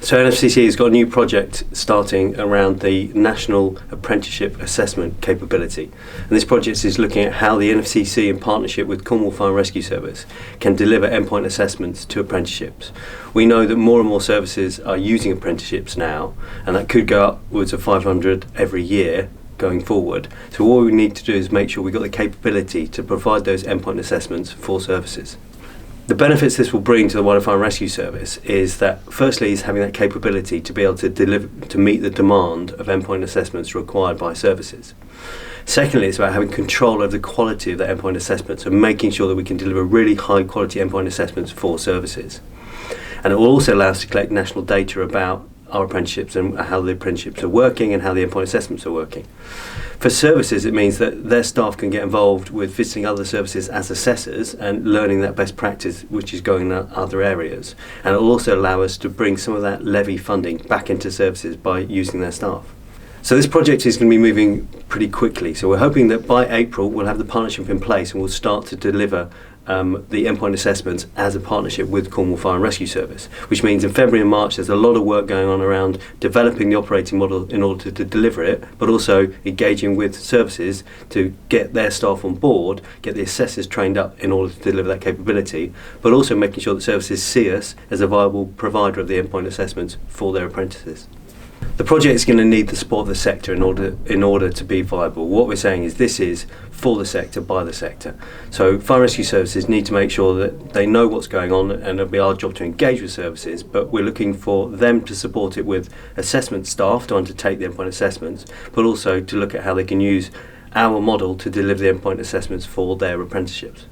So NFCC has got a new project starting around the National Apprenticeship Assessment capability. And this project is looking at how the NFCC, in partnership with Cornwall Fire and Rescue Service, can deliver endpoint assessments to apprenticeships. We know that more and more services are using apprenticeships now, and that could go upwards of 500 every year going forward. So what we need to do is make sure we've got the capability to provide those endpoint assessments for services. The benefits this will bring to the Wider Fire and Rescue Service is that, firstly, is having that capability to be able to deliver, to meet the demand of endpoint assessments required by services. Secondly, it's about having control over the quality of the endpoint assessments and making sure that we can deliver really high quality endpoint assessments for services. And it will also allow us to collect national data about our apprenticeships and how the apprenticeships are working and how the endpoint assessments are working. For services, it means that their staff can get involved with visiting other services as assessors and learning that best practice which is going in other areas. And it will also allow us to bring some of that levy funding back into services by using their staff. So this project is going to be moving pretty quickly. So we're hoping that by April we'll have the partnership in place and we'll start to deliver the endpoint assessments as a partnership with Cornwall Fire and Rescue Service, which means in February and March there's a lot of work going on around developing the operating model in order to deliver it, but also engaging with services to get their staff on board, get the assessors trained up in order to deliver that capability, but also making sure that services see us as a viable provider of the endpoint assessments for their apprentices. The project is going to need the support of the sector in order to be viable. What we're saying is this is for the sector, by the sector. So fire rescue services need to make sure that they know what's going on, and it'll be our job to engage with services, but we're looking for them to support it with assessment staff to undertake the endpoint assessments, but also to look at how they can use our model to deliver the endpoint assessments for their apprenticeships.